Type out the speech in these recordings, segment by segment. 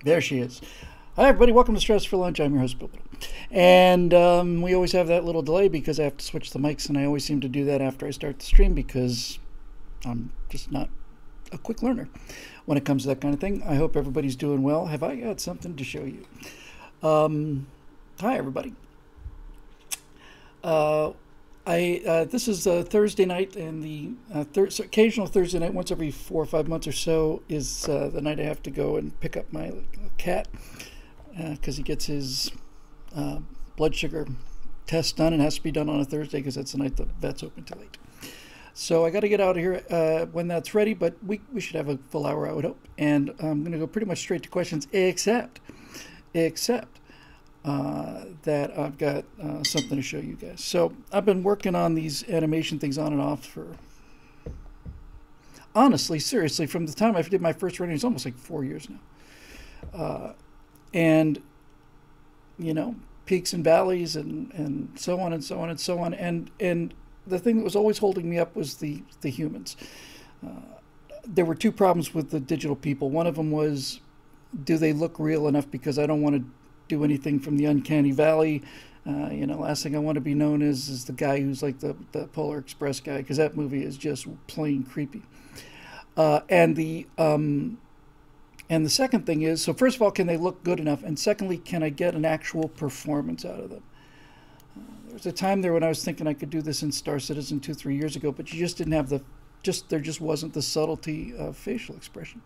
There she is. Hi, everybody. Welcome to Stress for Lunch. I'm your host, Bill. And we always have that little delay because I have to switch the mics, and I always seem to do that after I start the stream because I'm just not a quick learner when it comes to that kind of thing. I hope everybody's doing well. Have I got something to show you? Hi, everybody. This is Thursday night, and the occasional Thursday night, once every 4 or 5 months or so, is the night I have to go and pick up my cat because he gets his blood sugar test done, and has to be done on a Thursday because that's the night the vet's open till 8. So I got to get out of here when that's ready, but we should have a full hour, I would hope. And I'm going to go pretty much straight to questions, except that I've got something to show you guys. So I've been working on these animation things on and off for, honestly, seriously, from the time I did my first rendering, it's almost like 4 years now. And, you know, peaks and valleys and so on and so on and so on. And the thing that was always holding me up was the humans. There were two problems with the digital people. One of them was, do they look real enough? Because I don't want to do anything from the uncanny valley. Last thing I want to be known as is the guy who's like the Polar Express guy, because that movie is just plain creepy. And the second thing is, so first of all, can they look good enough? And secondly, can I get an actual performance out of them? There was a time there when I was thinking I could do this in Star Citizen 2-3 years ago, but you just didn't have there just wasn't the subtlety of facial expression.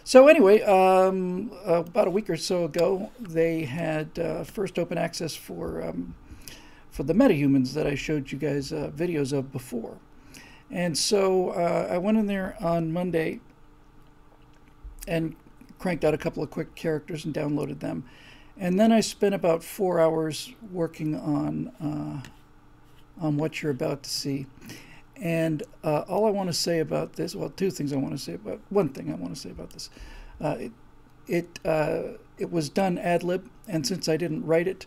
So anyway, about a week or so ago, they had first open access for the metahumans that I showed you guys videos of before. And so I went in there on Monday and cranked out a couple of quick characters and downloaded them. And then I spent about 4 hours working on what you're about to see. And all I want to say about this, well, two things I want to say about, one thing I want to say about this. It was done ad-lib, and since I didn't write it,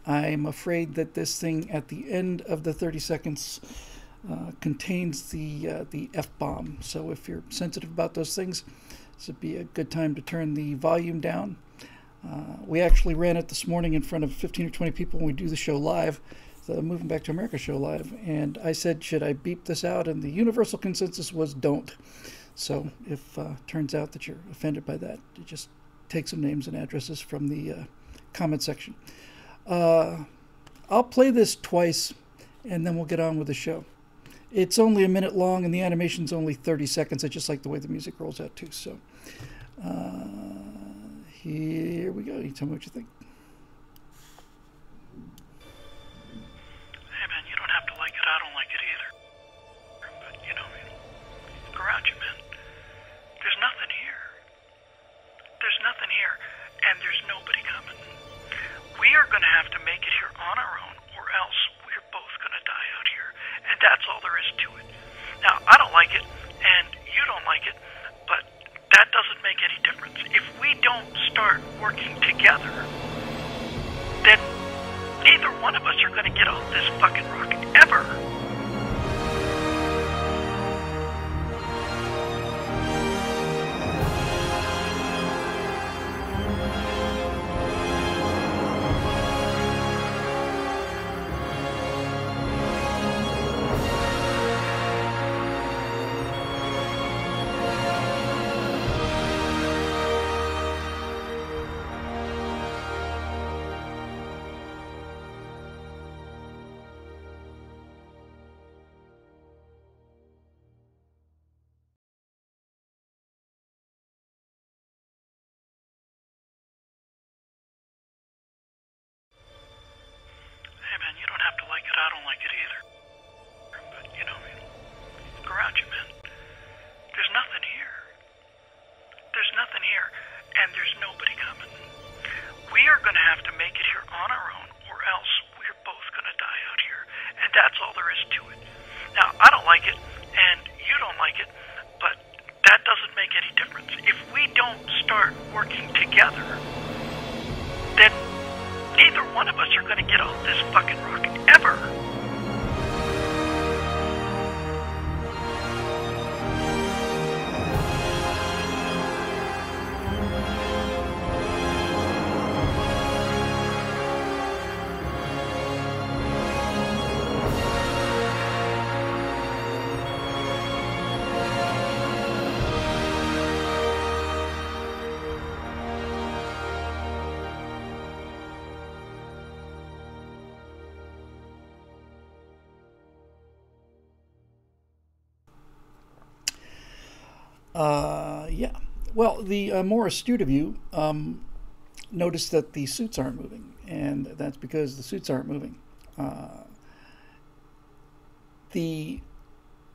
I'm afraid that this thing at the end of the 30 seconds contains the F-bomb. So if you're sensitive about those things, this would be a good time to turn the volume down. We actually ran it this morning in front of 15 or 20 people when we do the show live, the Moving Back to America show live, and I said, should I beep this out? And the universal consensus was don't. So if turns out that you're offended by that, you just take some names and addresses from the comment section. I'll play this twice, and then we'll get on with the show. It's only a minute long, and the animation's only 30 seconds. I just like the way the music rolls out, too. So here we go. You tell me what you think. Hey, man, you don't have to like it. I don't like it either. But, look around you, man. There's nothing here. There's nothing here, and there's nobody coming. We are going to have to make it here on our own, or else we're both going to die out here. And that's all there is to it. Now, I don't like it, and you don't like it, but that doesn't make any difference. If we don't start working together, then neither one of us are going to get off this fucking rock ever. You don't have to like it. I don't like it either. But, look around you, man. There's nothing here. There's nothing here, and there's nobody coming. We are going to have to make it here on our own, or else we're both going to die out here. And that's all there is to it. Now, I don't like it, and you don't like it, but that doesn't make any difference. If we don't start working together, then neither one of us are going to get off this fucking rock ever. Yeah. Well, the more astute of you notice that the suits aren't moving, and that's because the suits aren't moving. Uh, the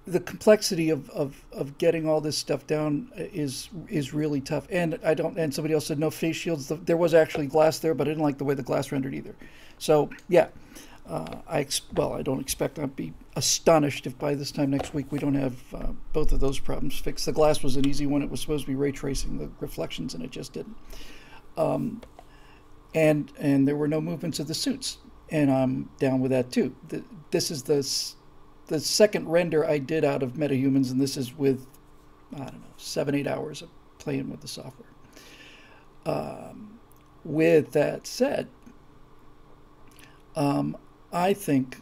the complexity of getting all this stuff down is really tough. And I don't. And somebody else said no face shields. There was actually glass there, but I didn't like the way the glass rendered either. So yeah, I don't expect. I'd be astonished if by this time next week we don't have both of those problems fixed. The glass was an easy one. It was supposed to be ray tracing the reflections, and it just didn't. Um, and there were no movements of the suits, and I'm down with that too. This is the second render I did out of MetaHumans, and this is with, I don't know, 7-8 hours of playing with the software. With that said, I think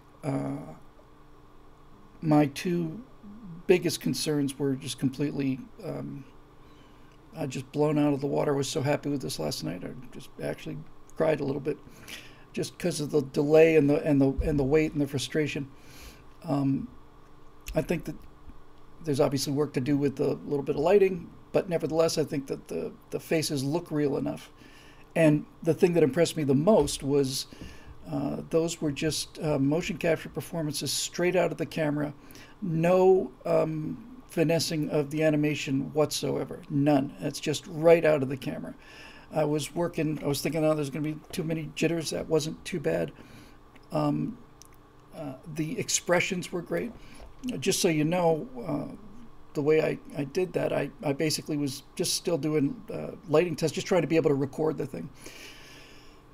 my two biggest concerns were just completely, I just blown out of the water. I was so happy with this last night. I just actually cried a little bit, just because of the delay and the wait and the frustration. I think that there's obviously work to do with the little bit of lighting, but nevertheless, I think that the faces look real enough. And the thing that impressed me the most was those were just motion capture performances straight out of the camera, no finessing of the animation whatsoever, none. It's just right out of the camera. I was thinking, oh, there's going to be too many jitters. That wasn't too bad. The expressions were great. Just so you know, the way I did that, I basically was just still doing lighting tests, just trying to be able to record the thing.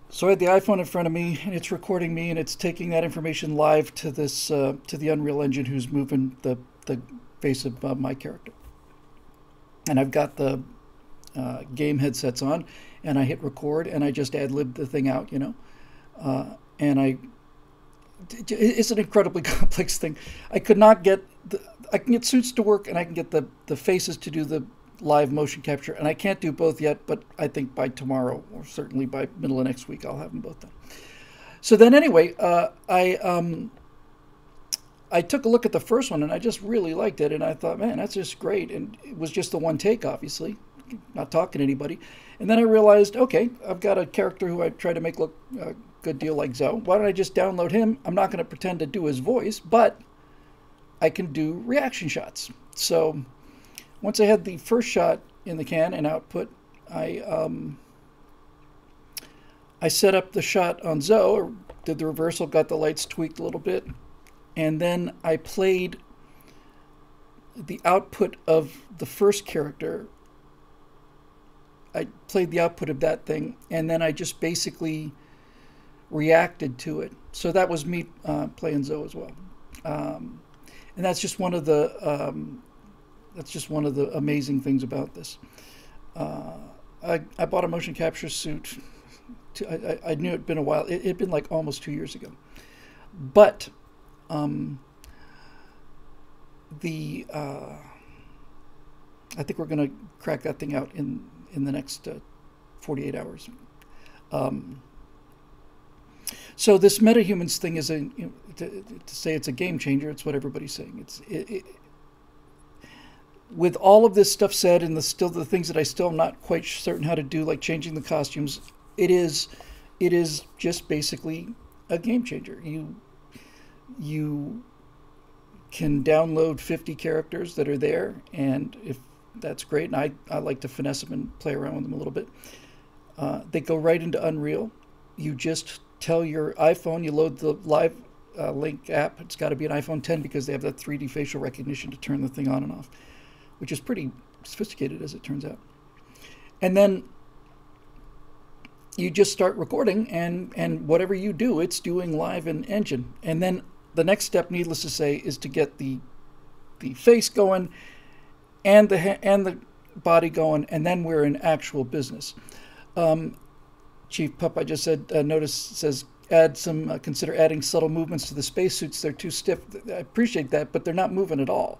So I had the iPhone in front of me, and it's recording me, and it's taking that information live to this to the Unreal Engine, who's moving the face of my character. And I've got the game headsets on, and I hit record, and I just ad-libbed the thing out, and it's an incredibly complex thing. I can get suits to work, and I can get the faces to do the live motion capture, and I can't do both yet, but I think by tomorrow, or certainly by middle of next week, I'll have them both done. So then anyway, I took a look at the first one, and I just really liked it, and I thought, man, that's just great. And it was just the one take, obviously, not talking to anybody. And then I realized, okay, I've got a character who I try to make look a good deal like Zoe. Why don't I just download him? I'm not going to pretend to do his voice, but I can do reaction shots. So once I had the first shot in the can and output, I set up the shot on Zoe, or did the reversal, got the lights tweaked a little bit, and then I played the output of the first character. I played the output of that thing, and then I just basically reacted to it. So that was me playing Zoe as well, and that's just one of the amazing things about this. I bought a motion capture suit. I knew it'd been a while. It'd been like almost 2 years ago, but I think we're going to crack that thing out in the next 48 hours. So this MetaHumans thing is to say it's a game changer. It's what everybody's saying. With all of this stuff said, and the things that I still am not quite certain how to do, like changing the costumes, it is just basically a game changer. You can download 50 characters that are there, and if that's great, and I like to finesse them and play around with them a little bit. They go right into Unreal. You just tell your iPhone, you load the Live Link app. It's got to be an iPhone 10 because they have that 3D facial recognition to turn the thing on and off, which is pretty sophisticated as it turns out. And then you just start recording, and whatever you do, it's doing live in Engine. And then the next step, needless to say, is to get the face going and the body going, and then we're in actual business. Chief Pup, I just said, notice says consider adding subtle movements to the spacesuits. They're too stiff. I appreciate that, but they're not moving at all.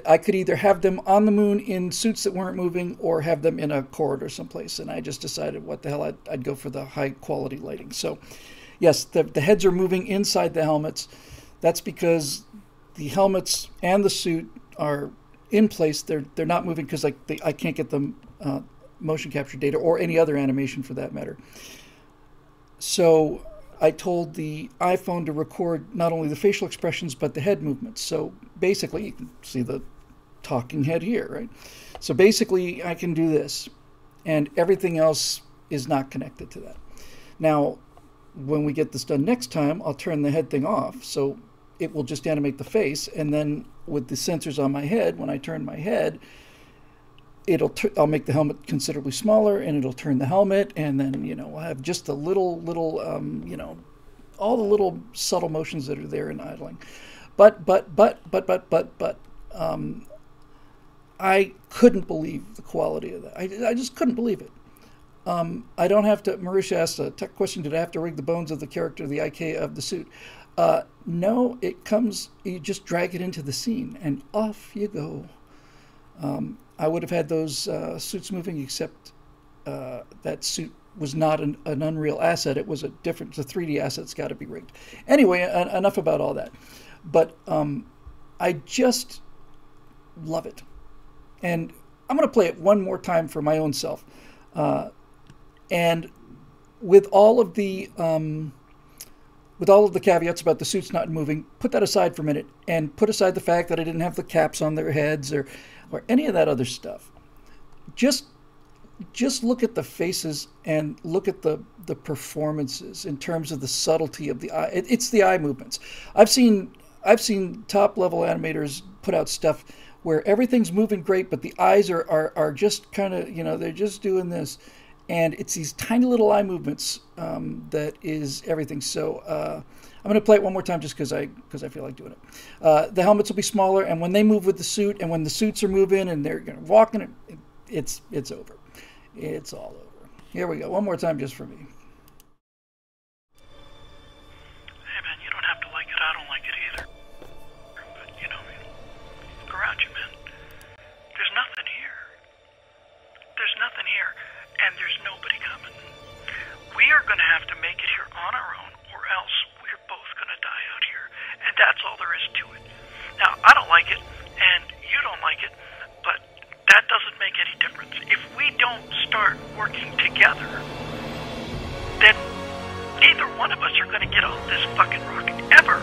I could either have them on the moon in suits that weren't moving, or have them in a corridor someplace. And I just decided, what the hell, I'd go for the high quality lighting. So yes, the heads are moving inside the helmets. That's because the helmets and the suit are in place. They're not moving because I can't get the motion capture data or any other animation for that matter. So I told the iPhone to record not only the facial expressions but the head movements. So basically, you can see the talking head here, right? So basically, I can do this, and everything else is not connected to that. Now, when we get this done next time, I'll turn the head thing off, so it will just animate the face, and then with the sensors on my head, when I turn my head, I'll make the helmet considerably smaller, and it'll turn the helmet, and then I'll have just the little all the little subtle motions that are there in idling. But I couldn't believe the quality of that. I just couldn't believe it. I don't have to. Marisha asked a tech question: did I have to rig the bones of the character, the IK of the suit? No, it comes. You just drag it into the scene, and off you go. I would have had those suits moving, except that suit was not an Unreal asset. It was it's a 3D asset. It's got to be rigged. Anyway, enough about all that. But I just love it. And I'm going to play it one more time for my own self. And with all of the caveats about the suits not moving, put that aside for a minute and put aside the fact that I didn't have the caps on their heads or any of that other stuff. Just look at the faces and look at the performances in terms of the subtlety of the eye. It's the eye movements. I've seen top level animators put out stuff where everything's moving great, but the eyes are just kind of, they're just doing this. And it's these tiny little eye movements that is everything. So I'm going to play it one more time just because I feel like doing it. The helmets will be smaller, and when they move with the suit, and when the suits are moving and they're going to walk in it, it's over. It's all over. Here we go. One more time just for me. Hey man, you don't have to like it. I don't like it either. But look around you, man. There's nothing here. There's nothing here, and there's nobody coming. We are going to have to make it here on our own, or else we're both going to die out here. And that's all there is to it. Now, I don't like it, and you don't like it, but that doesn't make any difference. If we don't start working together, then neither one of us are going to get off this fucking rock ever.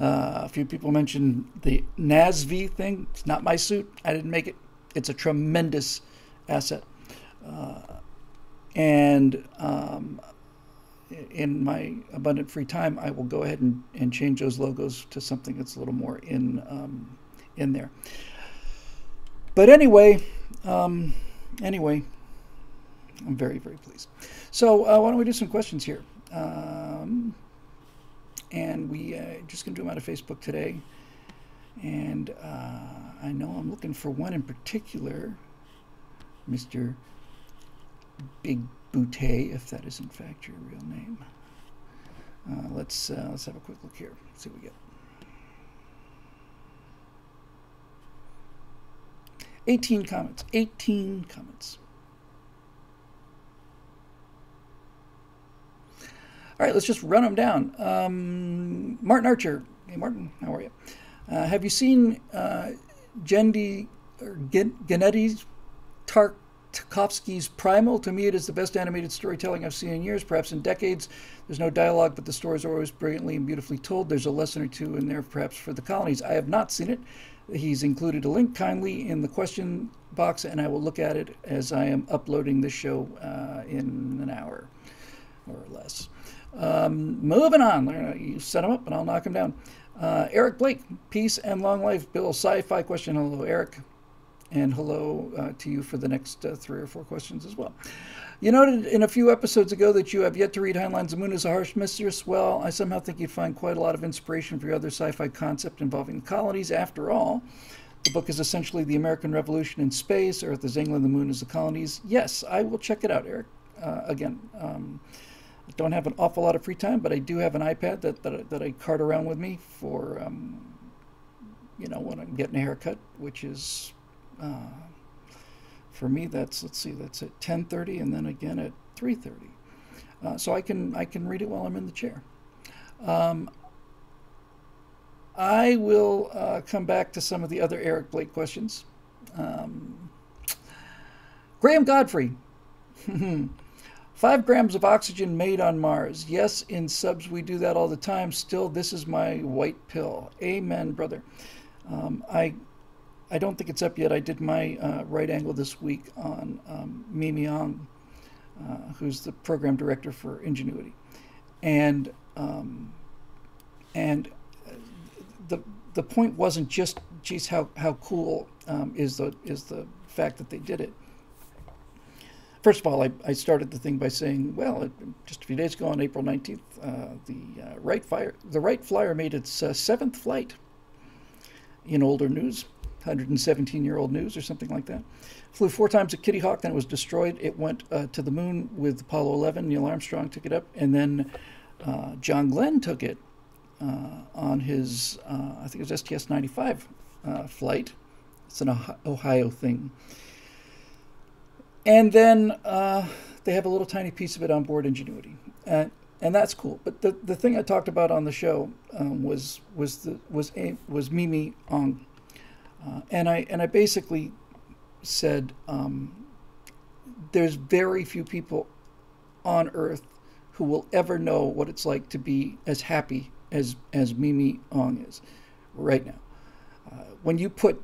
A few people mentioned the NASV thing. It's not my suit. I didn't make it. It's a tremendous asset. And in my abundant free time, I will go ahead and change those logos to something that's a little more in there. But anyway, I'm very, very pleased. So why don't we do some questions here? And we just going to do them out of Facebook today. And I know I'm looking for one in particular, Mr. Big Boutte, if that is in fact your real name. Let's have a quick look here. See what we get. 18 comments. 18 comments. All right, let's just run them down. Martin Archer. Hey, Martin, how are you? Have you seen Gennady Tarkovsky's Primal? To me, it is the best animated storytelling I've seen in years, perhaps in decades. There's no dialogue, but the stories are always brilliantly and beautifully told. There's a lesson or two in there, perhaps, for the colonies. I have not seen it. He's included a link kindly in the question box, and I will look at it as I am uploading this show in an hour or less. Moving on. You set him up and I'll knock him down. Eric Blake, peace and long life. Bill, sci-fi question. Hello, Eric. And hello to you for the next 3 or 4 questions as well. You noted in a few episodes ago that you have yet to read Heinlein's The Moon is a Harsh Mistress. Well, I somehow think you'd find quite a lot of inspiration for your other sci-fi concept involving the colonies. After all, the book is essentially the American Revolution in space. Earth is England, the moon is the colonies. Yes, I will check it out, Eric. Again, I don't have an awful lot of free time, but I do have an iPad that I cart around with me for, when I'm getting a haircut, which is... for me, that's at 10:30 and then again at 3:30. So I can read it while I'm in the chair. I will come back to some of the other Eric Blake questions. Graham Godfrey. 5 grams of oxygen made on Mars. Yes, in subs we do that all the time. Still, this is my white pill. Amen, brother. I don't think it's up yet. I did my right angle this week on Mimi Ong, who's the program director for Ingenuity, and the point wasn't just, geez, how cool is the fact that they did it. First of all, I started the thing by saying, well, just a few days ago on April 19th, the Wright Flyer made its 7th flight. In older news, 117-year-old news or something like that. Flew 4 times at Kitty Hawk, then it was destroyed. It went to the moon with Apollo 11. Neil Armstrong took it up, and then John Glenn took it on his, I think it was STS-95 flight. It's an Ohio thing. And then they have a little tiny piece of it on board Ingenuity, and that's cool. But the thing I talked about on the show was Mimi Ong, and I basically said there's very few people on Earth who will ever know what it's like to be as happy as Mimi Ong is right now. When you put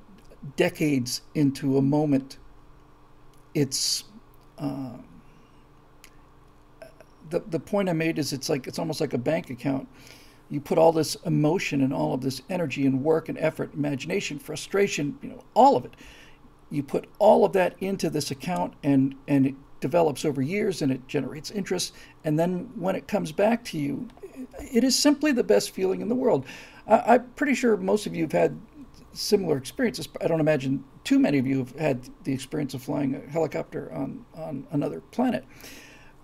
decades into a moment, it's the point I made is it's almost like a bank account. You put all this emotion and all of this energy and work and effort, imagination, frustration, all of it. You put all of that into this account, and it develops over years, and it generates interest. And then when it comes back to you, it is simply the best feeling in the world. I'm pretty sure most of you have had similar experiences. I don't imagine too many of you have had the experience of flying a helicopter on another planet.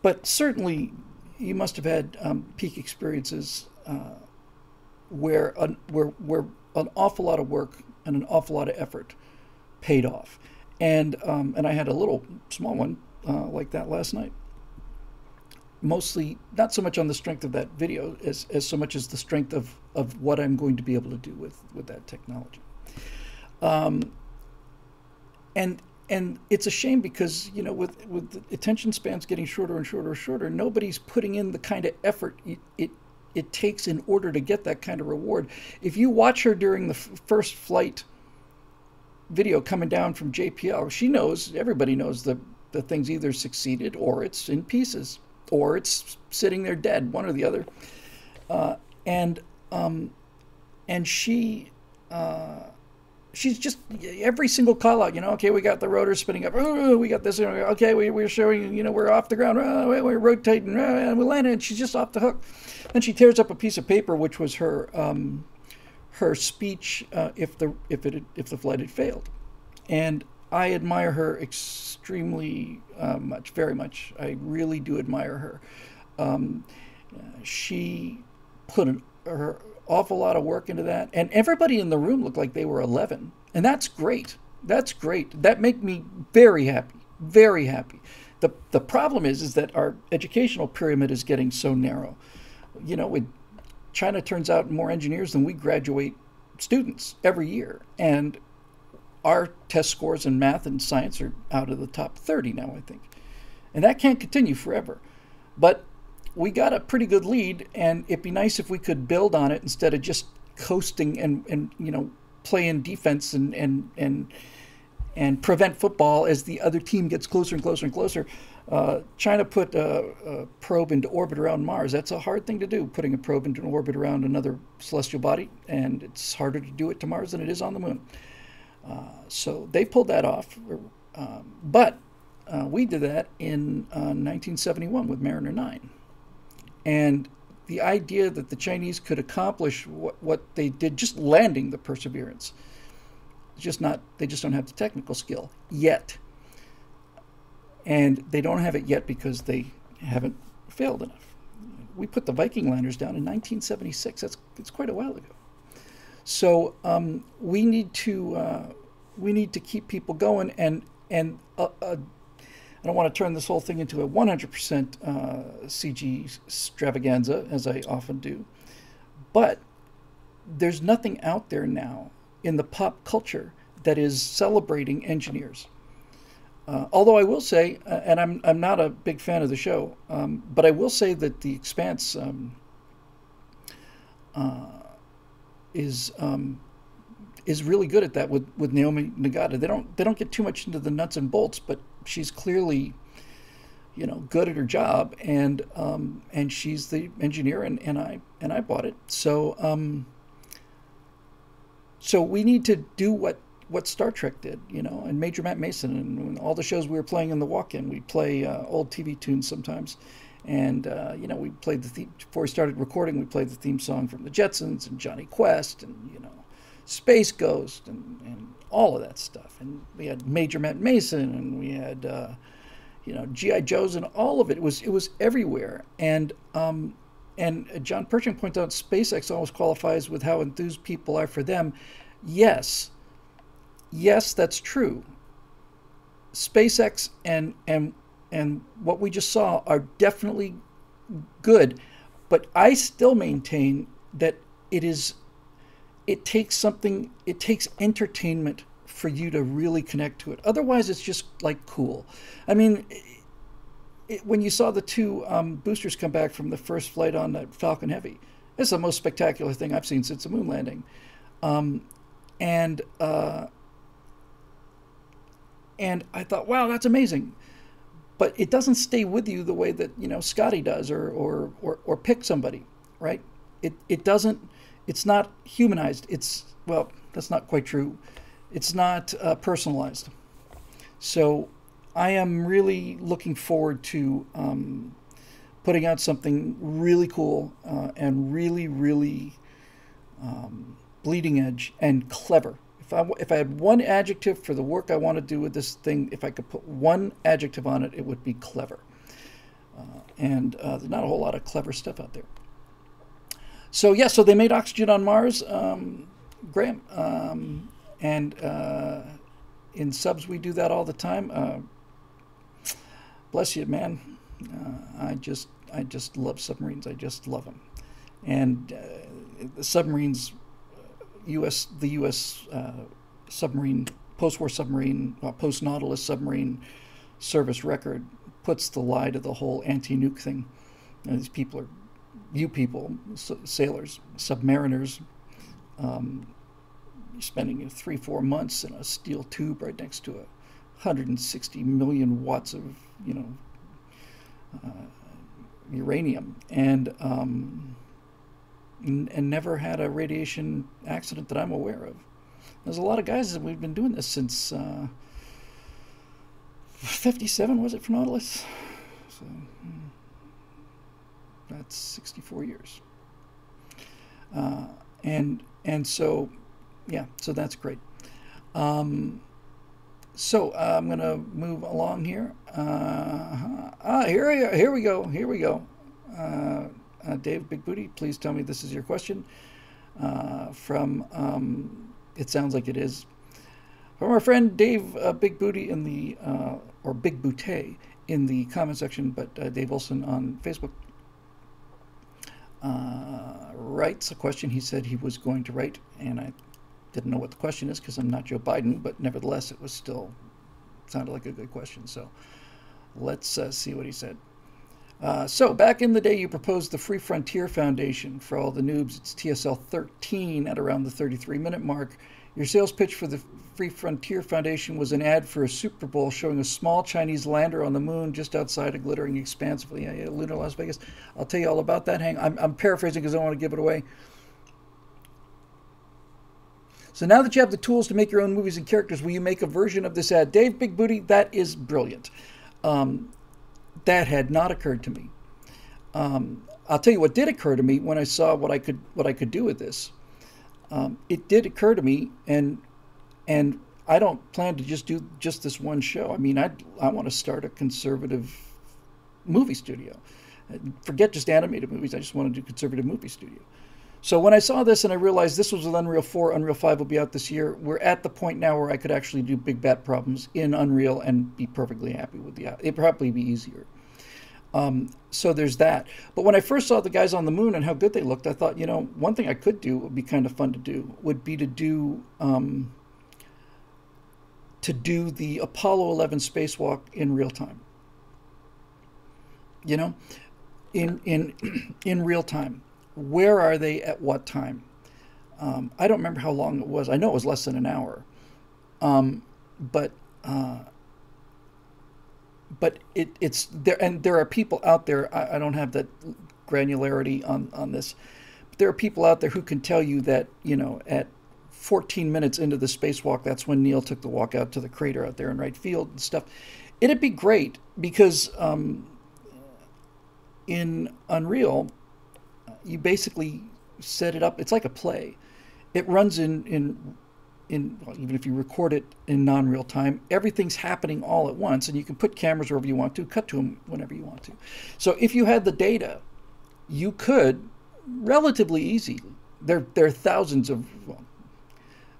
But certainly you must have had peak experiences where an awful lot of work and an awful lot of effort paid off. And I had a little small one like that last night. Mostly not so much on the strength of that video as so much as the strength of what I'm going to be able to do with that technology. And it's a shame because, with the attention spans getting shorter and shorter and shorter, nobody's putting in the kind of effort it takes in order to get that kind of reward. If you watch her during the first flight video coming down from JPL, she knows, everybody knows the thing's either succeeded or it's in pieces or it's sitting there dead, one or the other. And she's just every single call out, okay, we got the rotor spinning up. Oh, we got this. Okay, we're showing, we're off the ground. Oh, we're rotating. And we landed. And she's just off the hook. Then she tears up a piece of paper, which was her speech if the flight had failed. And I admire her extremely much, very much. I really do admire her. She put her awful lot of work into that, and everybody in the room looked like they were 11, and that's great. That makes me very happy, very happy. The problem is that our educational pyramid is getting so narrow. China turns out more engineers than we graduate students every year, and our test scores in math and science are out of the top 30 now, I think, and that can't continue forever. But we got a pretty good lead, and it'd be nice if we could build on it instead of just coasting and playing defense and prevent football as the other team gets closer and closer and closer. China put a probe into orbit around Mars. That's a hard thing to do, putting a probe into an orbit around another celestial body, and it's harder to do it to Mars than it is on the moon. So they pulled that off. But we did that in 1971 with Mariner 9. And the idea that the Chinese could accomplish what they did just landing the Perseverance, they just don't have the technical skill yet. And they don't have it yet because they haven't failed enough. We put the Viking landers down in 1976. It's quite a while ago. So we need to keep people going, and I don't want to turn this whole thing into a 100% CG extravaganza, as I often do, but there's nothing out there now in the pop culture that is celebrating engineers. Although I will say, and I'm not a big fan of the show, but I will say that The Expanse is really good at that with Naomi Nagata. They don't get too much into the nuts and bolts, but she's clearly, good at her job, and she's the engineer, and I bought it. So so we need to do what Star Trek did, and Major Matt Mason, and all the shows we were playing in the walk-in. We'd play old TV tunes sometimes, and we played the theme before we started recording. We played the theme song from the Jetsons and Johnny Quest, and Space Ghost, and all of that stuff. And we had Major Matt Mason, and we had G.I. Joes, and all of it. It was everywhere. And John Pershing points out SpaceX always qualifies with how enthused people are for them. Yes, that's true. SpaceX and what we just saw are definitely good, but I still maintain that it takes entertainment for you to really connect to it. Otherwise, it's just like cool. I mean, when you saw the two boosters come back from the first flight on that Falcon Heavy, it's the most spectacular thing I've seen since the moon landing. And I thought, wow, that's amazing. But it doesn't stay with you the way that Scotty does, or pick somebody, right? It doesn't. It's not humanized. That's not quite true. It's not personalized. So I am really looking forward to putting out something really cool and really, really bleeding edge and clever. If I had one adjective for the work I want to do with this thing, if I could put one adjective on it, it would be clever. And there's not a whole lot of clever stuff out there. So so they made oxygen on Mars, Graham, and in subs we do that all the time. Bless you, man. I just love submarines. I just love them, and the submarines, the U.S. Submarine, post-war submarine, post-Nautilus submarine service record puts the lie to the whole anti-nuke thing. These people are. You people, sailors, submariners, spending 3-4 months in a steel tube right next to 160 million watts of, uranium, and never had a radiation accident that I'm aware of. There's a lot of guys that we've been doing this since 57, was it, for Nautilus? So. That's 64 years. And so, so that's great. So I'm going to move along here. Here we go. Dave Big Booty, please tell me this is your question. From, it sounds like it is, from our friend Dave Big Booty in the, or Big Booty in the comment section, but Dave Wilson on Facebook. Writes a question he said he was going to write, and I didn't know what the question is because I'm not Joe Biden, but nevertheless it was still sounded like a good question. So let's see what he said. So back in the day, you proposed the Free Frontier Foundation. For all the noobs, it's TSL 13 at around the 33-minute mark. Your sales pitch for the Free Frontier Foundation was an ad for a Super Bowl showing a small Chinese lander on the moon just outside a glittering expanse of lunar Las Vegas. I'll tell you all about that. I'm paraphrasing because I don't want to give it away. So now that you have the tools to make your own movies and characters, will you make a version of this ad? Dave Big Booty, that is brilliant. That had not occurred to me. I'll tell you what did occur to me when I saw what I could do with this. It did occur to me, and I don't plan to just do just this one show. I mean, I want to start a conservative movie studio. Forget just animated movies. I just want to do conservative movie studio. So when I saw this and I realized this was with Unreal 4, Unreal 5 will be out this year, we're at the point now where I could actually do Big Bat Problems in Unreal and be perfectly happy with the app. It'd probably be easier. So there's that. But when I first saw the guys on the moon and how good they looked, I thought, you know, one thing I could do would be kind of fun to do would be to do the Apollo 11 spacewalk in real time. You know, in real time. Where are they at what time? I don't remember how long it was. I know it was less than an hour. But it's there, and there are people out there. I don't have that granularity on this, but there are people out there who can tell you that, you know, at 14 minutes into the spacewalk, that's when Neil took the walk out to the crater out there in right field and stuff. It'd be great because in Unreal, you basically set it up. It's like a play. It runs in well, even if you record it in non-real time, everything's happening all at once, and you can put cameras wherever you want to, cut to them whenever you want to. So if you had the data, you could relatively easy. There are thousands of. Well,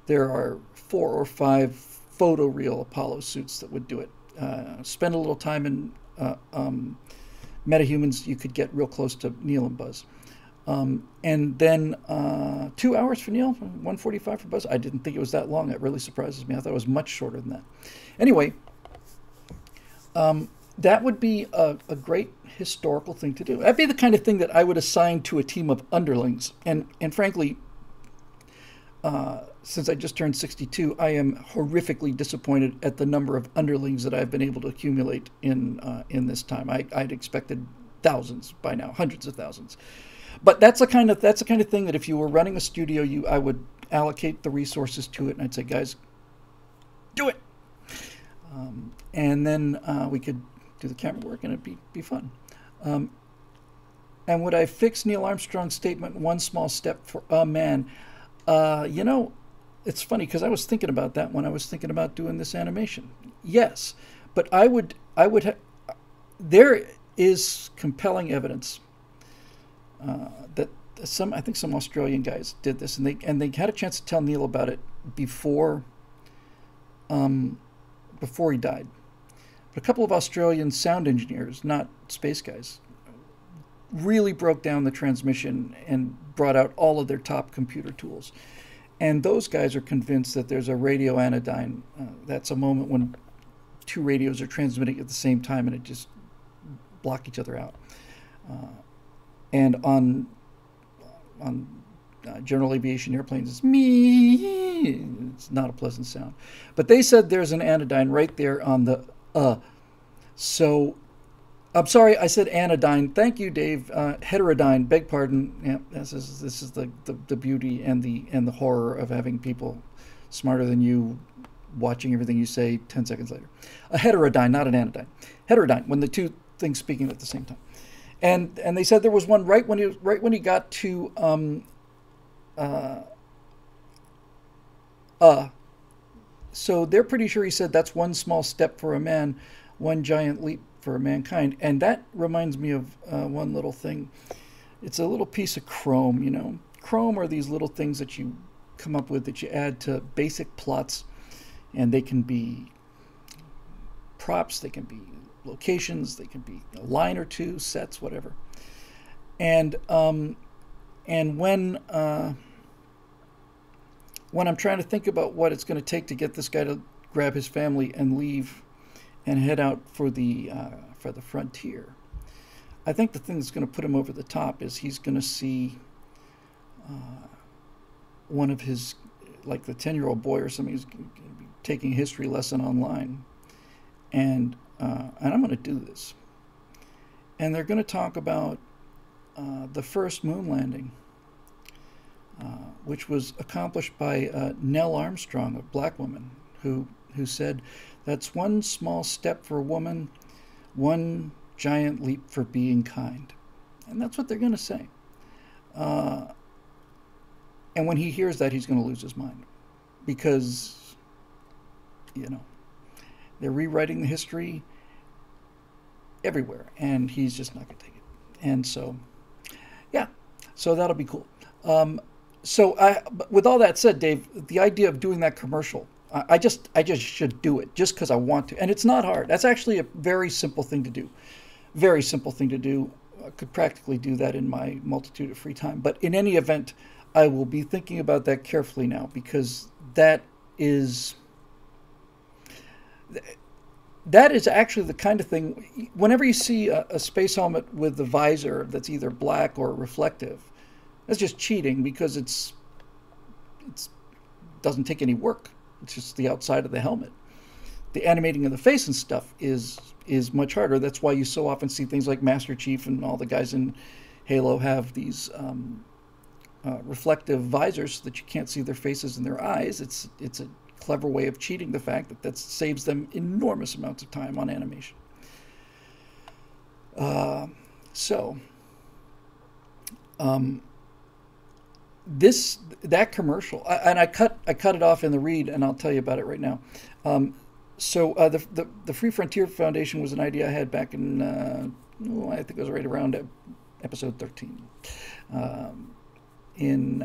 there are 4 or 5 photoreal Apollo suits that would do it. Spend a little time in metahumans, you could get real close to Neil and Buzz. And then 2 hours for Neil, 1:45 for Buzz. I didn't think it was that long. That really surprises me. I thought it was much shorter than that. Anyway, that would be a great historical thing to do. That'd be the kind of thing that I would assign to a team of underlings. And frankly, since I just turned 62, I am horrifically disappointed at the number of underlings that I've been able to accumulate in this time. I'd expected thousands by now, hundreds of thousands. But that's the kind of thing that if you were running a studio, I would allocate the resources to it, and I'd say, guys, do it. And then we could do the camera work, and it'd be fun. And would I fix Neil Armstrong's statement, "One small step for a man"? You know, it's funny because I was thinking about that when I was thinking about doing this animation. Yes, but there is compelling evidence that I think some Australian guys did this, and they had a chance to tell Neil about it before he died. But a couple of Australian sound engineers, not space guys, really broke down the transmission and brought out all of their top computer tools. And those guys are convinced that there's a radio anodyne. That's a moment when 2 radios are transmitting at the same time and it just block each other out. And on general aviation airplanes, it's me. It's not a pleasant sound. But they said there's an anodyne right there on the So, I'm sorry, I said anodyne. Thank you, Dave. Heterodyne, beg pardon. Yeah, this is the beauty and the horror of having people smarter than you watching everything you say 10 seconds later. A heterodyne, not an anodyne. Heterodyne, when the two things speaking at the same time. And they said there was one right when he got to so they're pretty sure he said that's one small step for a man, one giant leap for mankind. And that reminds me of one little thing. It's a little piece of chrome, you know. Chrome are these little things that you come up with that you add to basic plots, and they can be props, they can be locations, they can be a line or two, sets, whatever. And when I'm trying to think about what it's going to take to get this guy to grab his family and leave and head out for the frontier, I think the thing that's going to put him over the top is he's going to see one of his, like the 10-year-old boy or something, who's taking a history lesson online, and I'm going to do this. And they're going to talk about the first moon landing. which was accomplished by Nell Armstrong, a black woman, who said, "That's one small step for a woman, one giant leap for being kind." And that's what they're going to say. And when he hears that, he's going to lose his mind, because, they're rewriting the history everywhere, and he's just not going to take it. And so, yeah, so that'll be cool. But with all that said, Dave, the idea of doing that commercial, I just should do it just because I want to. And it's not hard. That's actually a very simple thing to do. Very simple thing to do. I could practically do that in my multitude of free time. But in any event, I will be thinking about that carefully now, because that is actually the kind of thing, whenever you see a space helmet with the visor that's either black or reflective, that's just cheating, because it's doesn't take any work. It's just the outside of the helmet. The animating of the face and stuff is much harder. That's why you so often see things like Master Chief and all the guys in Halo have these reflective visors so that you can't see their faces and their eyes. It's a clever way of cheating the fact that saves them enormous amounts of time on animation. That commercial, and I cut it off in the read, and I'll tell you about it right now. The Free Frontier Foundation was an idea I had back in I think it was right around episode 13, in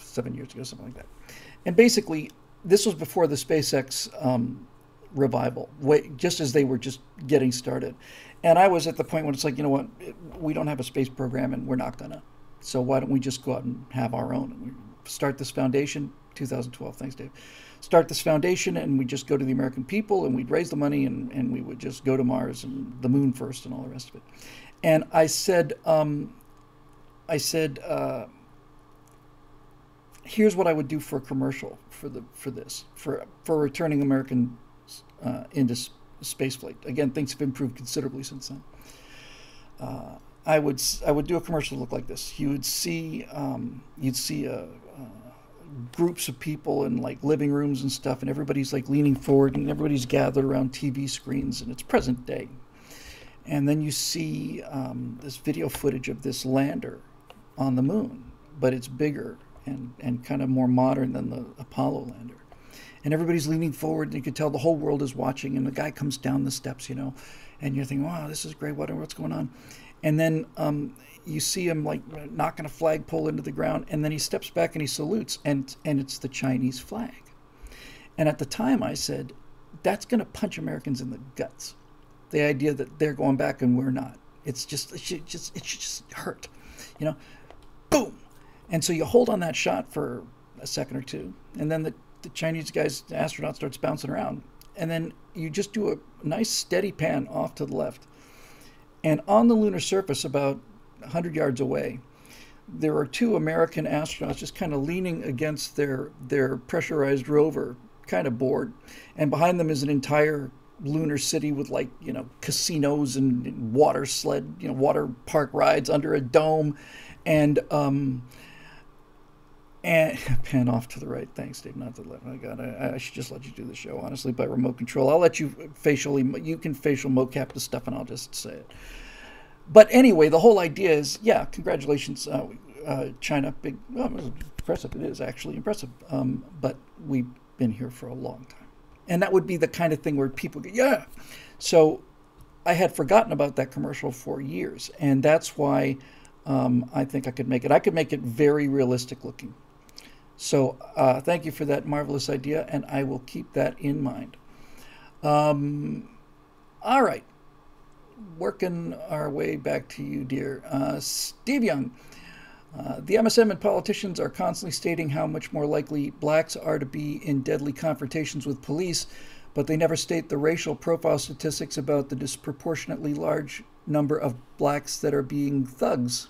7 years ago, something like that. And basically, this was before the SpaceX revival, just as they were just getting started. And I was at the point when it's like, you know what, we don't have a space program, and we're not gonna. So why don't we just go out and have our own? And we start this foundation, 2012, thanks, Dave. Start this foundation, and we just go to the American people, and we'd raise the money, and we would just go to Mars and the moon first and all the rest of it. And I said, here's what I would do for a commercial for returning Americans into spaceflight. Again, things have improved considerably since then. I would do a commercial that looked like this. You'd see groups of people in like living rooms and stuff, and everybody's like leaning forward, and everybody's gathered around TV screens, and it's present day. And then you see this video footage of this lander on the moon, but it's bigger and kind of more modern than the Apollo lander. And everybody's leaning forward, and you can tell the whole world is watching, and the guy comes down the steps, and you're thinking, wow, this is great, what's going on? And then you see him like knocking a flagpole into the ground, and then he steps back and he salutes, and it's the Chinese flag. And at the time I said, that's going to punch Americans in the guts. The idea that they're going back and we're not. It should just hurt, boom. And so you hold on that shot for a second or two, and then the Chinese guys, the astronaut, starts bouncing around. And then you just do a nice steady pan off to the left. And on the lunar surface, about 100 yards away, there are two American astronauts just kind of leaning against their pressurized rover, kind of bored. And behind them is an entire lunar city with casinos and water park rides under a dome. And pan off to the right. Thanks, Dave. Not to the left. Oh, God, I should just let you do the show, honestly, by remote control. I'll let you you can facial mocap the stuff, and I'll just say it. But anyway, the whole idea is, yeah, congratulations, China. Big, impressive. It is actually impressive. But we've been here for a long time. And that would be the kind of thing where people go, yeah. So I had forgotten about that commercial for years. And that's why I think I could make it. I could make it very realistic looking. So thank you for that marvelous idea, and I will keep that in mind. All right. Working our way back to you, dear. Steve Young. The MSM and politicians are constantly stating how much more likely blacks are to be in deadly confrontations with police, but they never state the racial profile statistics about the disproportionately large number of blacks that are being thugs.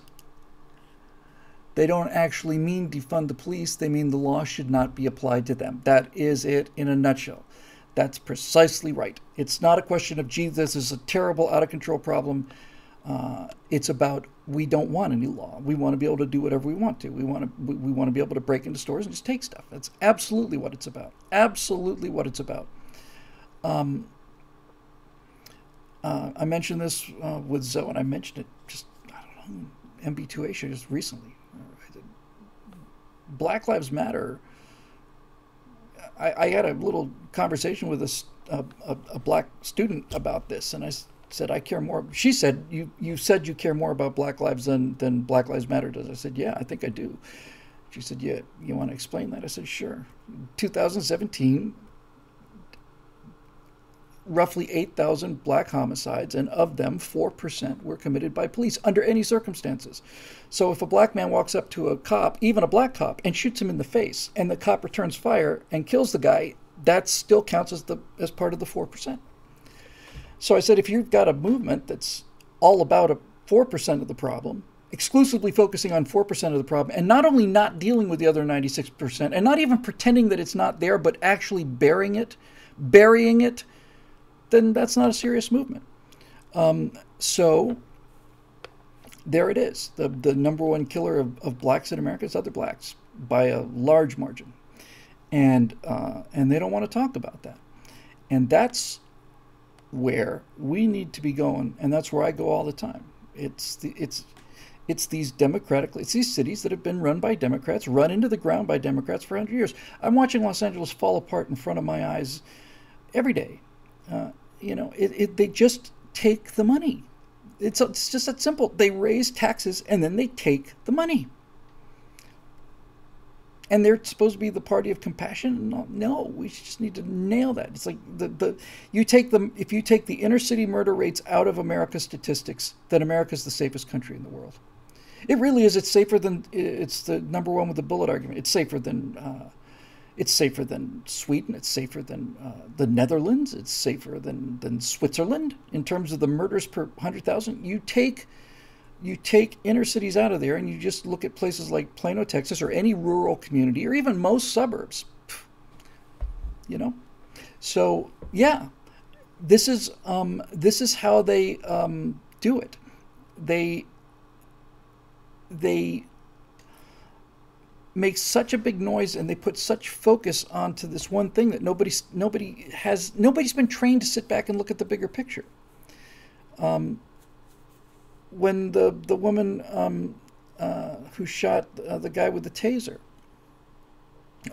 They don't actually mean defund the police. They mean the law should not be applied to them. That is it in a nutshell. That's precisely right. It's not a question of, gee, this is a terrible, out-of-control problem. It's about we don't want any law. We want to be able to do whatever we want to. We want to be able to break into stores and just take stuff. That's absolutely what it's about. Absolutely what it's about. I mentioned this with Zoe, and I mentioned it just, I don't know, MB2A show just recently. Black Lives Matter. I had a little conversation with a black student about this, and I said, I care more. She said, you said you care more about Black Lives than Black Lives Matter does. I said, yeah, I think I do. She said, yeah, you want to explain that? I said, sure. 2017, roughly 8,000 black homicides, and of them, 4% were committed by police under any circumstances. So if a black man walks up to a cop, even a black cop, and shoots him in the face, and the cop returns fire and kills the guy, that still counts as part of the 4%. So I said, if you've got a movement that's all about 4% of the problem, exclusively focusing on 4% of the problem, and not only not dealing with the other 96%, and not even pretending that it's not there, but actually burying it, then that's not a serious movement. So there it is. The number one killer of blacks in America is other blacks by a large margin. And they don't want to talk about that. And that's where we need to be going, and that's where I go all the time. It's these cities that have been run by Democrats, run into the ground by Democrats for 100 years. I'm watching Los Angeles fall apart in front of my eyes every day. They just take the money. It's just that simple. They raise taxes and then they take the money. And they're supposed to be the party of compassion? No, we just need to nail that. It's like if you take the inner city murder rates out of America's statistics, then America's the safest country in the world. It really is. It's the number one with the bullet argument. It's safer than Sweden. It's safer than the Netherlands. It's safer than Switzerland in terms of the murders per 100,000. You take inner cities out of there, and you just look at places like Plano, Texas, or any rural community, or even most suburbs. So yeah, this is how they do it. They make such a big noise, and they put such focus onto this one thing that nobody's been trained to sit back and look at the bigger picture. When the woman who shot the guy with the taser,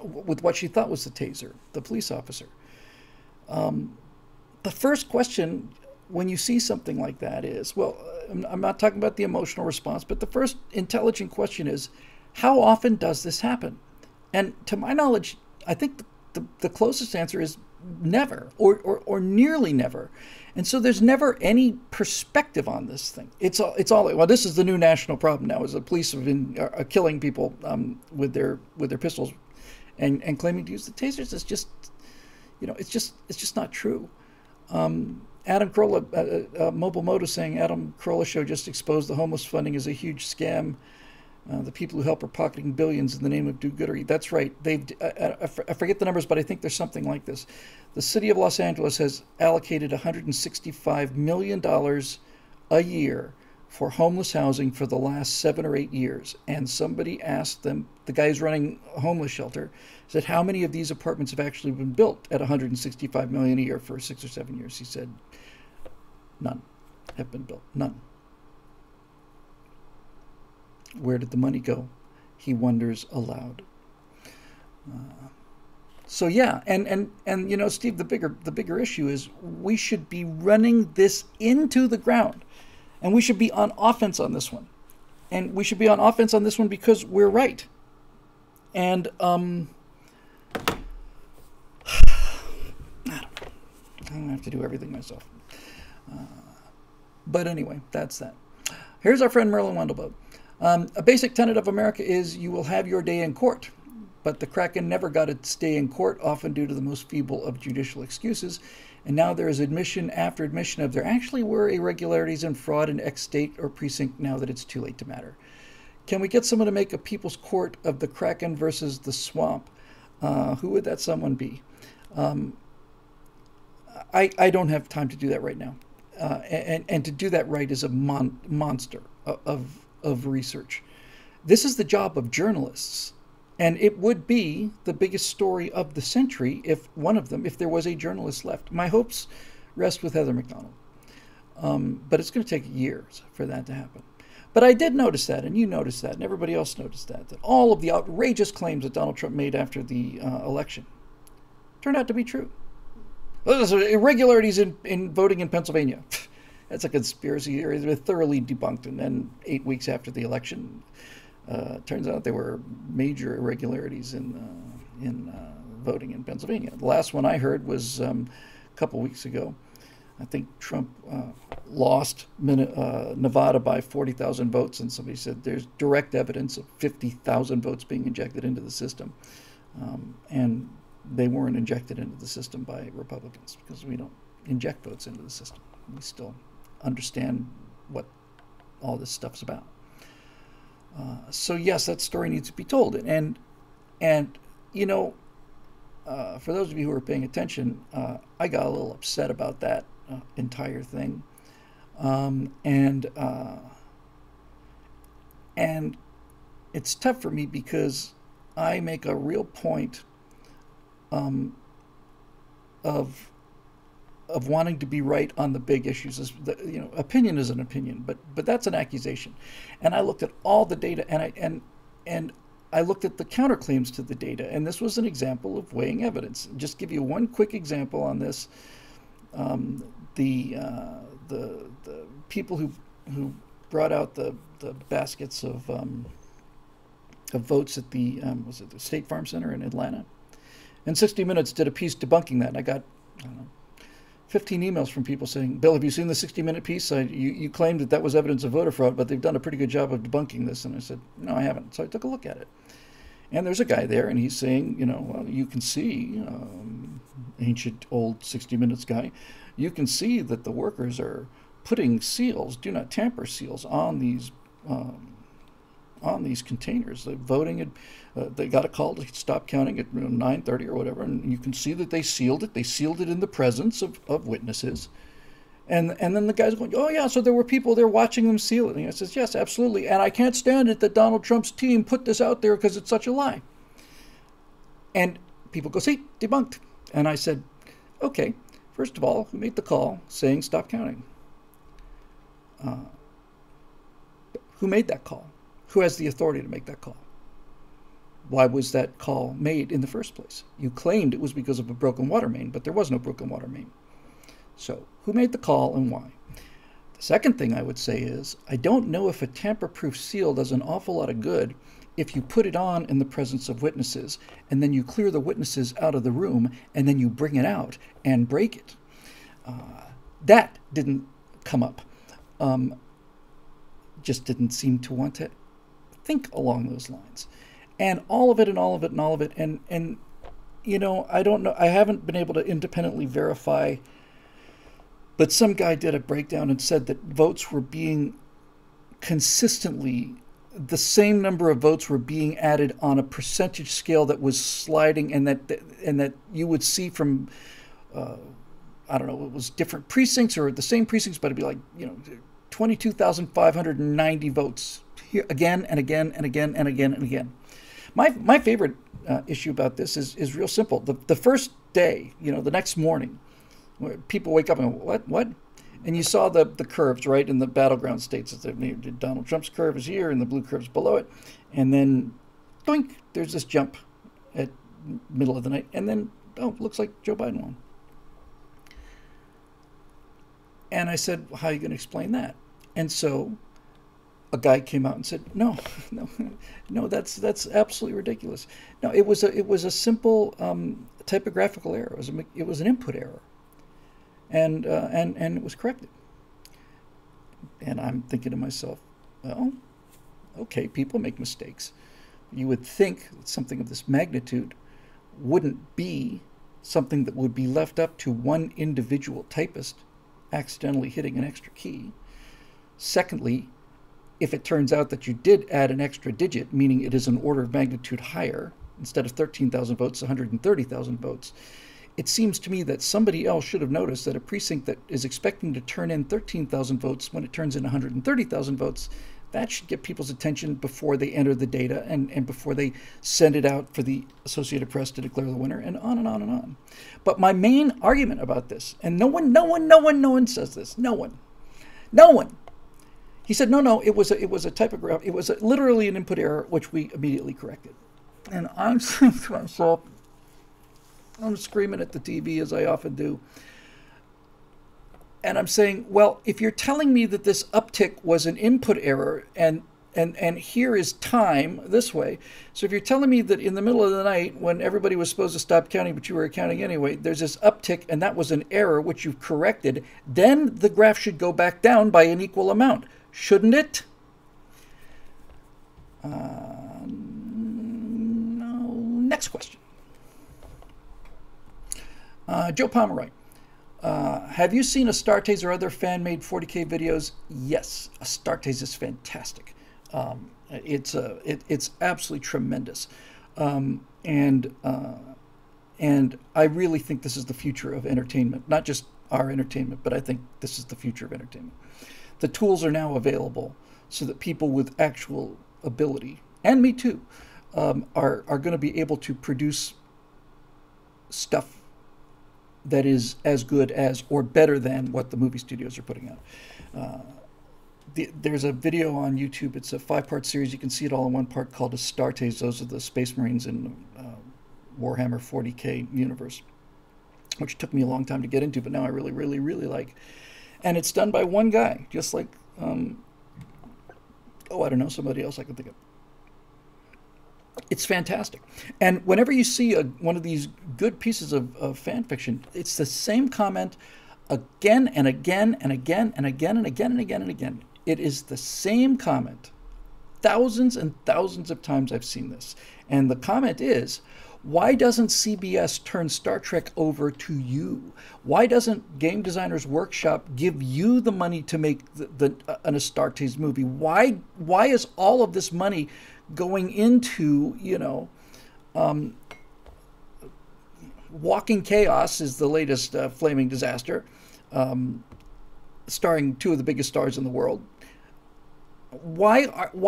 with what she thought was the taser, the police officer, the first question when you see something like that is, well, I'm not talking about the emotional response, but the first intelligent question is, how often does this happen? And to my knowledge, I think the closest answer is never, or nearly never. And so there's never any perspective on this thing. It's all well, this is the new national problem now, is the police have been killing people with their pistols and claiming to use the tasers. It's just, it's just not true. Adam Carolla, Mobile Moto saying, Adam Carolla show just exposed the homeless funding as a huge scam. The people who help are pocketing billions in the name of do-goodery. That's right. I forget the numbers, but I think there's something like this. The city of Los Angeles has allocated $165 million a year for homeless housing for the last 7 or 8 years. And somebody asked them, the guy who's running a homeless shelter, said, how many of these apartments have actually been built at $165 million a year for 6 or 7 years? He said, none have been built. None. Where did the money go? He wonders aloud. So yeah, and Steve, the bigger issue is we should be running this into the ground, and we should be on offense on this one, and we should be on offense on this one because we're right. And I don't know. I don't have to do everything myself. But anyway, that's that. Here's our friend Merlin Wendelboe. A basic tenet of America is you will have your day in court, but the Kraken never got its day in court, often due to the most feeble of judicial excuses, and now there is admission after admission of there actually were irregularities and fraud in X state or precinct now that it's too late to matter. Can we get someone to make a people's court of the Kraken versus the swamp? Who would that someone be? I don't have time to do that right now. And to do that right is a monster of research. This is the job of journalists. And it would be the biggest story of the century if there was a journalist left. My hopes rest with Heather McDonald. But it's going to take years for that to happen. But I did notice that, and you noticed that, and everybody else noticed that all of the outrageous claims that Donald Trump made after the election turned out to be true. Those are irregularities in voting in Pennsylvania. That's a conspiracy theory. They were thoroughly debunked. And then 8 weeks after the election, turns out there were major irregularities in voting in Pennsylvania. The last one I heard was a couple weeks ago. I think Trump lost Nevada by 40,000 votes, and somebody said there's direct evidence of 50,000 votes being injected into the system. And they weren't injected into the system by Republicans, because we don't inject votes into the system. We still understand what all this stuff's about. So yes, that story needs to be told. And you know, for those of you who are paying attention, I got a little upset about that entire thing. And it's tough for me because I make a real point of wanting to be right on the big issues. You know, opinion is an opinion, but that's an accusation. And I looked at all the data, and I looked at the counterclaims to the data, and this was an example of weighing evidence. Just give you one quick example on this. The people who brought out the baskets of votes at the was it the State Farm Center in Atlanta, and 60 Minutes did a piece debunking that. And I got 15 emails from people saying, "Bill, have you seen the 60-minute piece? You claimed that was evidence of voter fraud, but they've done a pretty good job of debunking this." And I said, "No, I haven't." So I took a look at it. And there's a guy there, and he's saying, well, you can see, ancient old 60 Minutes guy, you can see that the workers are putting seals, do not tamper seals, on these containers. They're voting, they got a call to stop counting at 9:30 or whatever, and you can see that they sealed it. They sealed it in the presence of witnesses. And then the guy's going, "Oh yeah, so there were people there watching them seal it." And I says, "Yes, absolutely. And I can't stand it that Donald Trump's team put this out there because it's such a lie." And people go, "See, debunked." And I said, "Okay, first of all, who made the call saying stop counting? Who made that call? Who has the authority to make that call? Why was that call made in the first place? You claimed it was because of a broken water main, but there was no broken water main. So who made the call and why?" The second thing I would say is, I don't know if a tamper-proof seal does an awful lot of good if you put it on in the presence of witnesses, and then you clear the witnesses out of the room, and then you bring it out and break it. That didn't come up. Just didn't seem to want to think along those lines. And all of it, and I don't know, I haven't been able to independently verify, but some guy did a breakdown and said that votes were being consistently, the same number of votes were being added on a percentage scale that was sliding, and that you would see from, I don't know, it was different precincts or the same precincts, but it'd be like, 22,590 votes here again and again and again and again and again. My favorite issue about this is real simple. The first day, the next morning, people wake up and go, what? And you saw the curves, right, in the battleground states. Donald Trump's curve is here, and the blue curve's below it. And then, doink, there's this jump at middle of the night. And then, looks like Joe Biden won. And I said, well, how are you going to explain that? And so a guy came out and said, no, that's absolutely ridiculous. No, it was a simple typographical error. It was an input error. And it was corrected. And I'm thinking to myself, well, okay, people make mistakes. You would think that something of this magnitude wouldn't be something that would be left up to one individual typist accidentally hitting an extra key. Secondly, if it turns out that you did add an extra digit, meaning it is an order of magnitude higher, instead of 13,000 votes, 130,000 votes, it seems to me that somebody else should have noticed that a precinct that is expecting to turn in 13,000 votes, when it turns in 130,000 votes, That should get people's attention before they enter the data and before they send it out for the Associated Press to declare the winner, and on and on and on. But my main argument about this, and no one says this, no one. He said, no, it was a typograph, it was literally an input error, which we immediately corrected. And I'm saying to myself, I'm screaming at the TV as I often do. And I'm saying, well, if you're telling me that this uptick was an input error and here is time this way. So if you're telling me that in the middle of the night when everybody was supposed to stop counting, but you were counting anyway, there's this uptick and that was an error which you've corrected, then the graph should go back down by an equal amount. Shouldn't it? No. Next question. Joe Pomeroy. Have you seen Astartes or other fan-made 40K videos? Yes, Astartes is fantastic. It's absolutely tremendous, and I really think this is the future of entertainment. Not just our entertainment, but I think this is the future of entertainment. The tools are now available so that people with actual ability, and me too, are going to be able to produce stuff that is as good as or better than what the movie studios are putting out. There's a video on YouTube. It's a 5-part series. You can see it all in one part called Astartes. Those are the Space Marines in Warhammer 40K universe, which took me a long time to get into, but now I really, really, really like. And it's done by one guy, just like, I don't know, somebody else I can think of. It's fantastic. And whenever you see one of these good pieces of fan fiction, it's the same comment again and again and again and again and again and again and again. It is the same comment. Thousands and thousands of times I've seen this. And the comment is, why doesn't CBS turn Star Trek over to you? Why doesn't Game Designers Workshop give you the money to make an Astartes movie? Why is all of this money going into, Walking Chaos is the latest flaming disaster, starring two of the biggest stars in the world. Why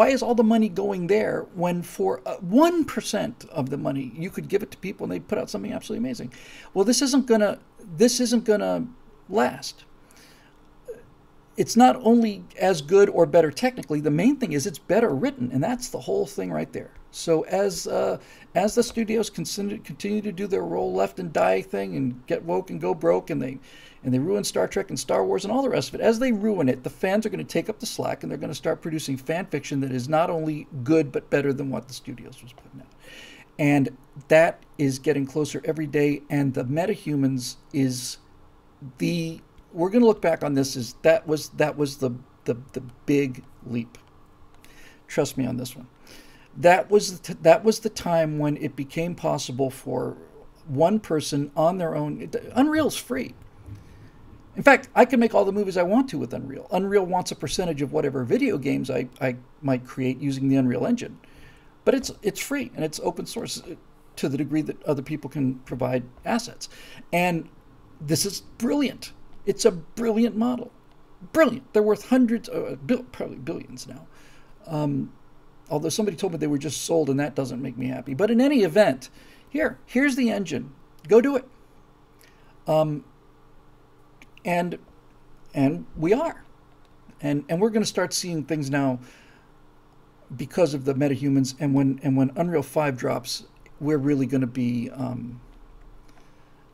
is all the money going there when for 1% of the money you could give it to people and they put out something absolutely amazing? Well, this isn't gonna last. It's not only as good or better technically, the main thing is it's better written, and that's the whole thing right there. So as the studios continue to do their roll left and die thing and get woke and go broke, and they ruin Star Trek and Star Wars and all the rest of it, as they ruin it, the fans are going to take up the slack and they're going to start producing fan fiction that is not only good but better than what the studios was putting out. And that is getting closer every day, and the metahumans is we're going to look back on this as that was the big leap. Trust me on this one. That was the time when it became possible for one person on their own. Unreal's free. In fact, I can make all the movies I want to with Unreal. Unreal wants a percentage of whatever video games I might create using the Unreal Engine. But it's free and it's open source to the degree that other people can provide assets. And this is brilliant. It's a brilliant model. Brilliant. They're worth hundreds, probably billions now. Although somebody told me they were just sold, and that doesn't make me happy. But in any event, here's the engine. Go do it. And we are. And we're going to start seeing things now because of the metahumans. And when Unreal 5 drops, we're really going to be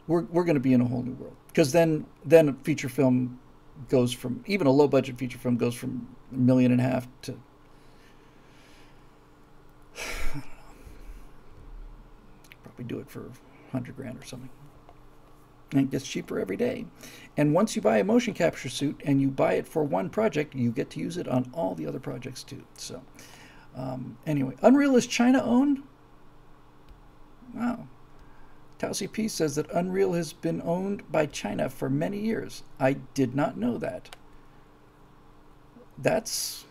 we're going to be in a whole new world. Because then a feature film goes from, even a low budget feature film goes from $1.5 million to, I don't know, probably do it for $100,000 or something. And it gets cheaper every day. And once you buy a motion capture suit and you buy it for one project, you get to use it on all the other projects too. So anyway, Unreal is China owned? Wow. Tausi P says that Unreal has been owned by China for many years. I did not know that. That's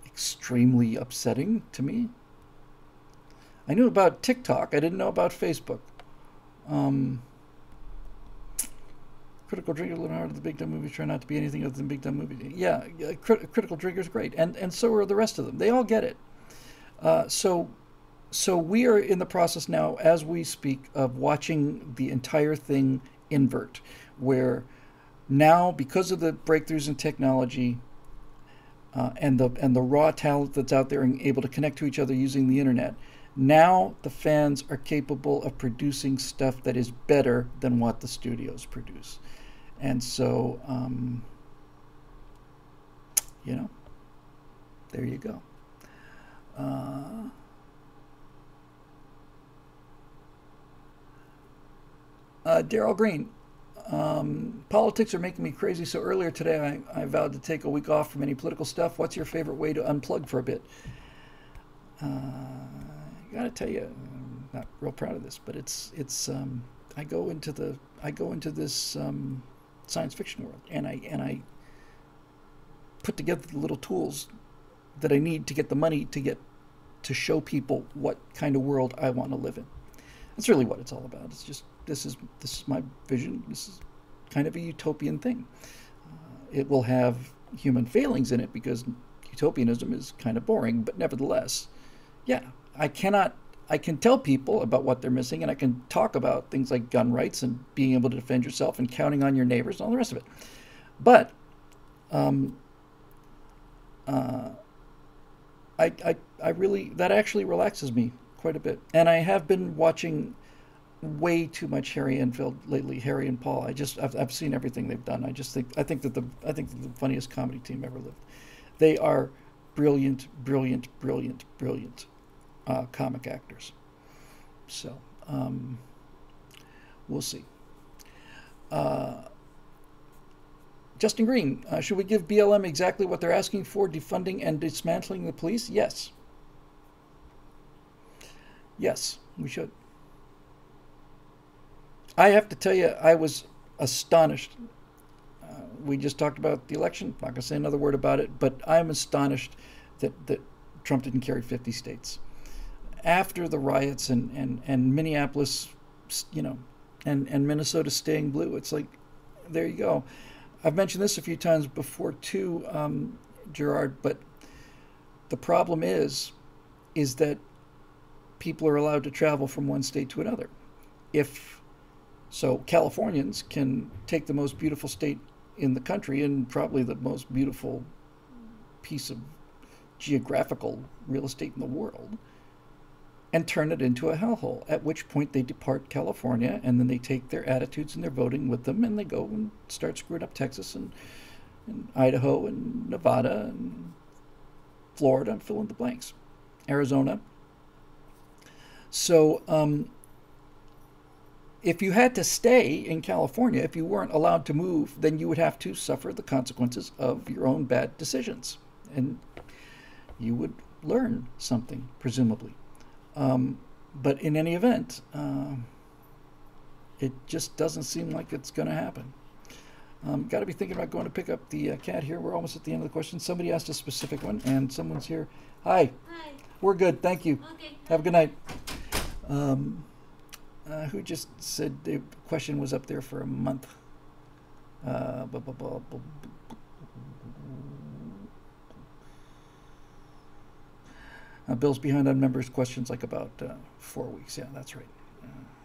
extremely upsetting to me. I knew about TikTok. I didn't know about Facebook. Critical drinkers live hard. The big dumb movies try not to be anything other than big dumb movies. Yeah, critical drinkers great, and so are the rest of them. They all get it. So we are in the process now, as we speak, of watching the entire thing invert, where now, because of the breakthroughs in technology and the raw talent that's out there and able to connect to each other using the internet, now the fans are capable of producing stuff that is better than what the studios produce. And so, you know, there you go. Daryl Green, politics are making me crazy. So earlier today, I vowed to take a week off from any political stuff. What's your favorite way to unplug for a bit? I gotta tell you, I'm not real proud of this, but it's I go into this science fiction world, and I put together the little tools that I need to get the money to show people what kind of world I want to live in. That's really what it's all about. It's just this is my vision. This is kind of a utopian thing. It will have human failings in it because utopianism is kind of boring, but nevertheless, yeah, I can tell people about what they're missing, and I can talk about things like gun rights and being able to defend yourself and counting on your neighbors and all the rest of it. But I really, that actually relaxes me quite a bit. And I have been watching way too much Harry Enfield lately, Harry and Paul. I've seen everything they've done. I think that the funniest comedy team ever lived. They are brilliant comic actors. So we'll see. Justin Green, should we give BLM exactly what they're asking for, defunding and dismantling the police? Yes. Yes, we should. I have to tell you, I was astonished. We just talked about the election. I'm not going to say another word about it, but I'm astonished that Trump didn't carry 50 states. After the riots and Minneapolis, you know, and Minnesota staying blue, it's like, there you go. I've mentioned this a few times before too, Gerard, but the problem is that people are allowed to travel from one state to another. So Californians can take the most beautiful state in the country and probably the most beautiful piece of geographical real estate in the world and turn it into a hellhole, at which point they depart California, and then they take their attitudes and their voting with them, and they go and start screwing up Texas and Idaho and Nevada and Florida, and fill in the blanks, Arizona. So if you had to stay in California, if you weren't allowed to move, then you would have to suffer the consequences of your own bad decisions. And you would learn something, presumably. But in any event, it just doesn't seem like it's going to happen. Got to be thinking about going to pick up the cat here. We're almost at the end of the question. Somebody asked a specific one, and someone's here. Hi. Hi. We're good. Thank you. Okay. Have a good night. Who just said the question was up there for a month? Bill's behind on members' questions like about 4 weeks. Yeah, that's right.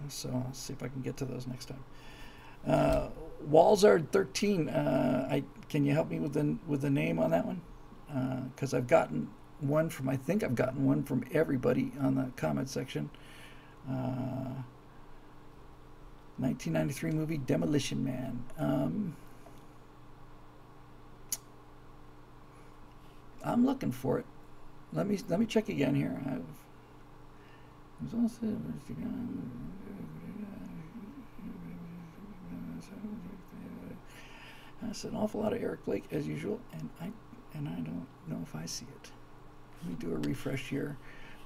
So I'll see if I can get to those next time. Walzard13, can you help me with the name on that one? Because I've gotten one from, I think I've gotten one from everybody on the comment section. 1993 movie Demolition Man. I'm looking for it. Let me check again here. That's an awful lot of Eric Blake as usual, and I don't know if I see it. Let me do a refresh here,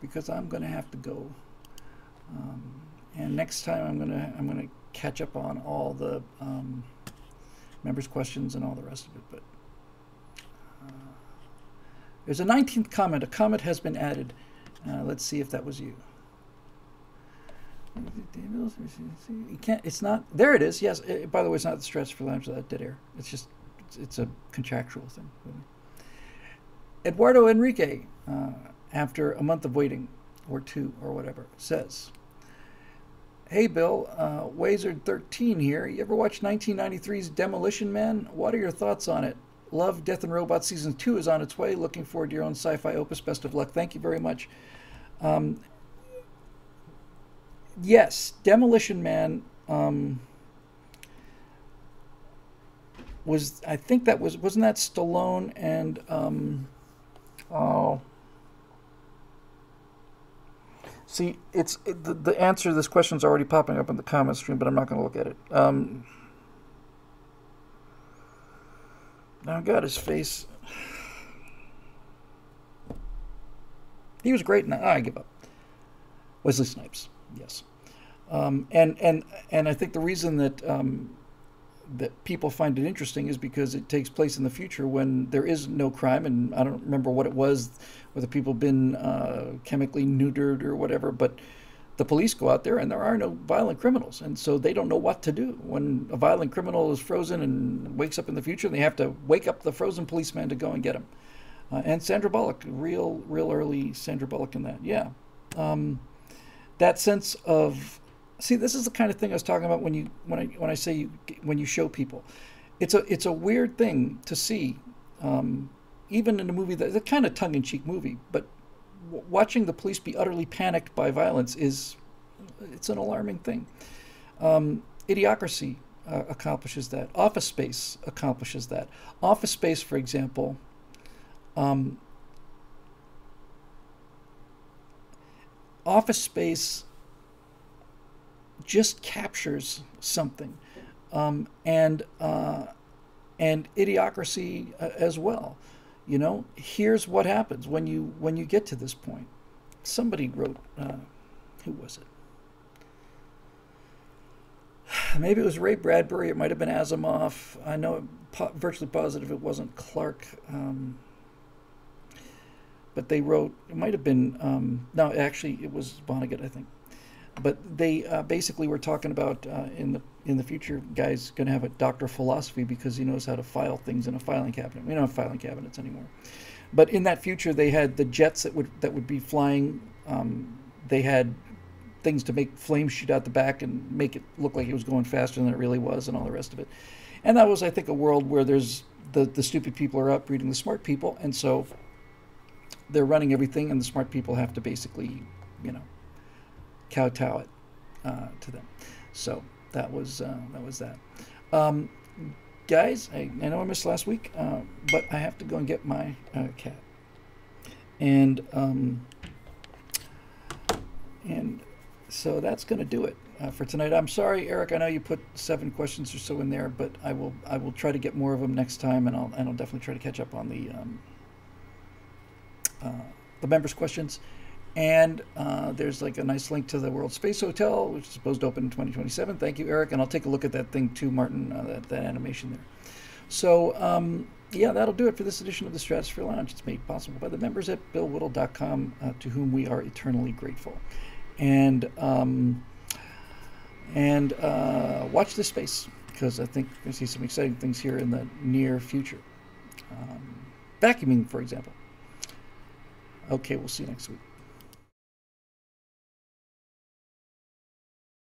because I'm going to have to go. And next time I'm gonna catch up on all the members' questions and all the rest of it. But there's a 19th comment. A comment has been added. Let's see if that was you. You can't. It's not. There it is. Yes. By the way, it's not the Stratosphere Lounge that did air. It's just. It's a contractual thing. Eduardo Enrique, after a month of waiting, or two, or whatever, says, "Hey Bill, Wazard13 here. You ever watch 1993's Demolition Man? What are your thoughts on it? Love, Death and Robots Season 2 is on its way. Looking forward to your own sci-fi opus. Best of luck." Thank you very much. Yes, Demolition Man was, I think that wasn't that Stallone and, oh. See, the answer to this question is already popping up in the comment stream, but I'm not going to look at it. Oh God, his face. He was great in that. I give up. Wesley Snipes, yes. And I think the reason that that people find it interesting is because it takes place in the future when there is no crime, and I don't remember what it was, whether people been chemically neutered or whatever, but the police go out there and there are no violent criminals, and so they don't know what to do when a violent criminal is frozen and wakes up in the future, and they have to wake up the frozen policeman to go and get him. And Sandra Bullock, real early Sandra Bullock in that, yeah. That sense of, see, this is the kind of thing I was talking about when I say when you show people, it's a weird thing to see, even in a movie that's a kind of tongue-in-cheek movie, but watching the police be utterly panicked by violence it's an alarming thing. Idiocracy accomplishes that. Office Space accomplishes that. Office Space, for example, Office Space just captures something, and Idiocracy as well. You know, here's what happens when you get to this point. Somebody wrote, who was it? Maybe it was Ray Bradbury. It might have been Asimov. I know virtually positive it wasn't Clark. But they wrote, it might have been, no, actually it was Vonnegut, I think. But they basically were talking about in the future, guy's going to have a doctor of philosophy because he knows how to file things in a filing cabinet. We don't have filing cabinets anymore. But in that future, they had the jets that would be flying. They had things to make flames shoot out the back and make it look like it was going faster than it really was, and all the rest of it. And that was, I think, a world where there's the stupid people are outbreeding the smart people, and so they're running everything, and the smart people have to basically, kowtow it to them. So that was that. Guys, I know I missed last week, but I have to go and get my cat, and so that's going to do it for tonight. I'm sorry, Eric. I know you put 7 questions or so in there, but I will try to get more of them next time, and I'll definitely try to catch up on the members' questions. And there's like a nice link to the World Space Hotel, which is supposed to open in 2027. Thank you, Eric. And I'll take a look at that thing too, Martin, that animation there. So, yeah, that'll do it for this edition of the Stratosphere Lounge. It's made possible by the members at BillWhittle.com, to whom we are eternally grateful. And watch this space, because I think we're going to see some exciting things here in the near future. Vacuuming, for example. Okay, we'll see you next week.